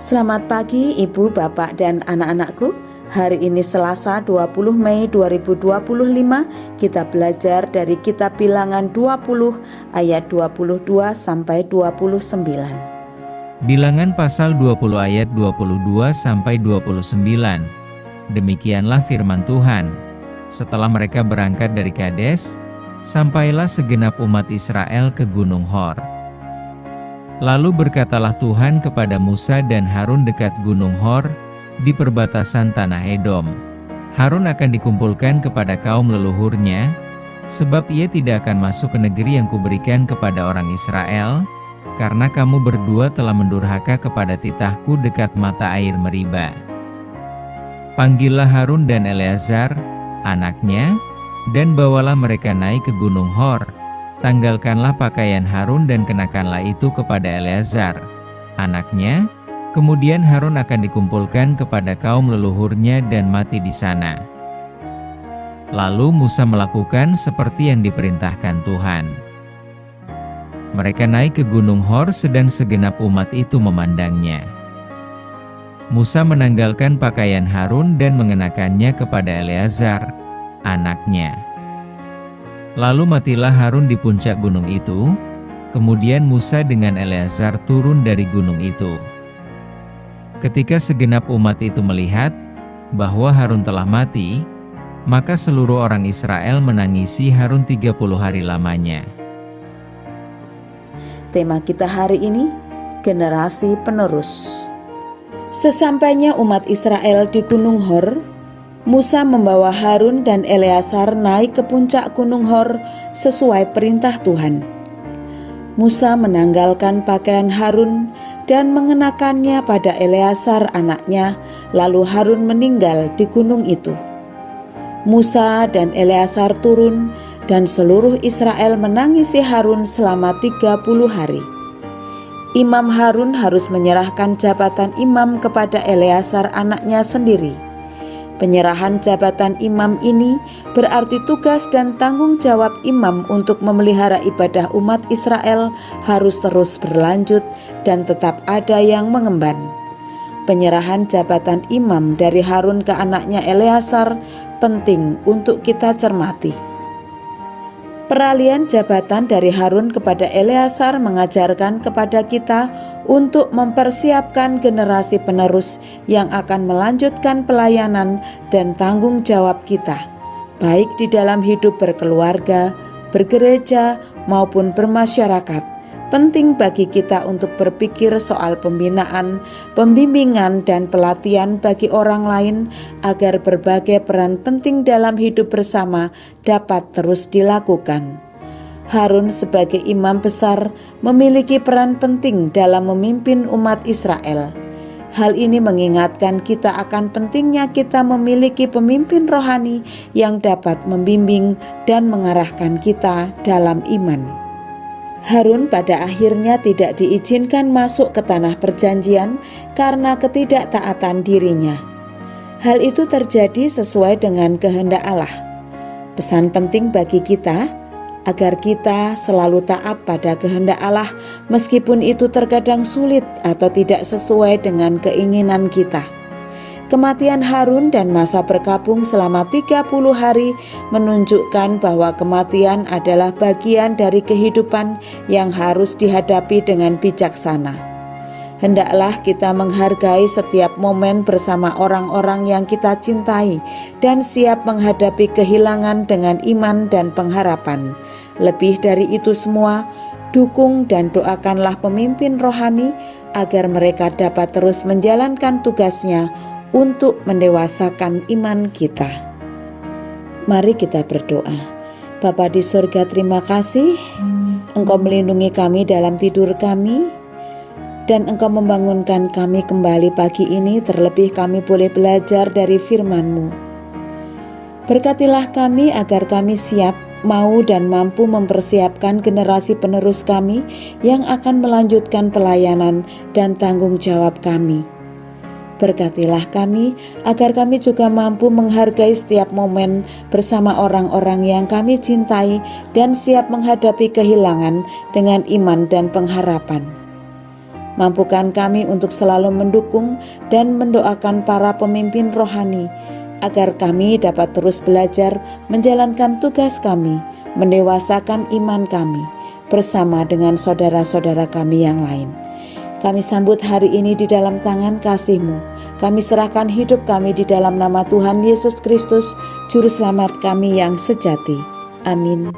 Selamat pagi Ibu, Bapak, dan anak-anakku. Hari ini Selasa 20 Mei 2025. Kita belajar dari kitab Bilangan 20 ayat 22 sampai 29. Bilangan pasal 20 ayat 22 sampai 29. Demikianlah firman Tuhan. Setelah mereka berangkat dari Kades, sampailah segenap umat Israel ke Gunung Hor. Lalu berkatalah Tuhan kepada Musa dan Harun dekat Gunung Hor, di perbatasan tanah Edom. Harun akan dikumpulkan kepada kaum leluhurnya, sebab ia tidak akan masuk ke negeri yang kuberikan kepada orang Israel, karena kamu berdua telah mendurhaka kepada titahku dekat mata air Meriba. Panggillah Harun dan Eleazar, anaknya, dan bawalah mereka naik ke Gunung Hor. Tanggalkanlah pakaian Harun dan kenakanlah itu kepada Eleazar, anaknya. Kemudian Harun akan dikumpulkan kepada kaum leluhurnya dan mati di sana. Lalu Musa melakukan seperti yang diperintahkan Tuhan. Mereka naik ke Gunung Hor sedang segenap umat itu memandangnya. Musa menanggalkan pakaian Harun dan mengenakannya kepada Eleazar, anaknya. Lalu matilah Harun di puncak gunung itu, kemudian Musa dengan Eleazar turun dari gunung itu. Ketika segenap umat itu melihat bahwa Harun telah mati, maka seluruh orang Israel menangisi Harun 30 hari lamanya. Tema kita hari ini, generasi penerus. Sesampainya umat Israel di Gunung Hor, Musa membawa Harun dan Eleazar naik ke puncak Gunung Hor sesuai perintah Tuhan. Musa menanggalkan pakaian Harun dan mengenakannya pada Eleazar anaknya, lalu Harun meninggal di gunung itu. Musa dan Eleazar turun dan seluruh Israel menangisi Harun selama 30 hari. Imam Harun harus menyerahkan jabatan imam kepada Eleazar anaknya sendiri. Penyerahan jabatan imam ini berarti tugas dan tanggung jawab imam untuk memelihara ibadah umat Israel harus terus berlanjut dan tetap ada yang mengemban. Penyerahan jabatan imam dari Harun ke anaknya Eleazar penting untuk kita cermati. Peralihan jabatan dari Harun kepada Eleazar mengajarkan kepada kita untuk mempersiapkan generasi penerus yang akan melanjutkan pelayanan dan tanggung jawab kita, baik di dalam hidup berkeluarga, bergereja, maupun bermasyarakat. Penting bagi kita untuk berpikir soal pembinaan, pembimbingan, dan pelatihan bagi orang lain agar berbagai peran penting dalam hidup bersama dapat terus dilakukan. Harun sebagai imam besar memiliki peran penting dalam memimpin umat Israel. Hal ini mengingatkan kita akan pentingnya kita memiliki pemimpin rohani yang dapat membimbing dan mengarahkan kita dalam iman. Harun pada akhirnya tidak diizinkan masuk ke tanah perjanjian karena ketidaktaatan dirinya. Hal itu terjadi sesuai dengan kehendak Allah. Pesan penting bagi kita agar kita selalu taat pada kehendak Allah meskipun itu terkadang sulit atau tidak sesuai dengan keinginan kita. Kematian Harun dan masa berkabung selama 30 hari menunjukkan bahwa kematian adalah bagian dari kehidupan yang harus dihadapi dengan bijaksana. Hendaklah kita menghargai setiap momen bersama orang-orang yang kita cintai dan siap menghadapi kehilangan dengan iman dan pengharapan. Lebih dari itu semua, dukung dan doakanlah pemimpin rohani agar mereka dapat terus menjalankan tugasnya untuk mendewasakan iman kita. Mari kita berdoa. Bapa di surga, terima kasih Engkau melindungi kami dalam tidur kami, dan Engkau membangunkan kami kembali pagi ini, terlebih kami boleh belajar dari firman-Mu. Berkatilah kami agar kami siap, mau dan mampu mempersiapkan generasi penerus kami yang akan melanjutkan pelayanan dan tanggung jawab kami. Berkatilah kami agar kami juga mampu menghargai setiap momen bersama orang-orang yang kami cintai dan siap menghadapi kehilangan dengan iman dan pengharapan. Mampukan kami untuk selalu mendukung dan mendoakan para pemimpin rohani, agar kami dapat terus belajar menjalankan tugas kami, mendewasakan iman kami, bersama dengan saudara-saudara kami yang lain. Kami sambut hari ini di dalam tangan kasih-Mu. Kami serahkan hidup kami di dalam nama Tuhan Yesus Kristus, Juru Selamat kami yang sejati. Amin.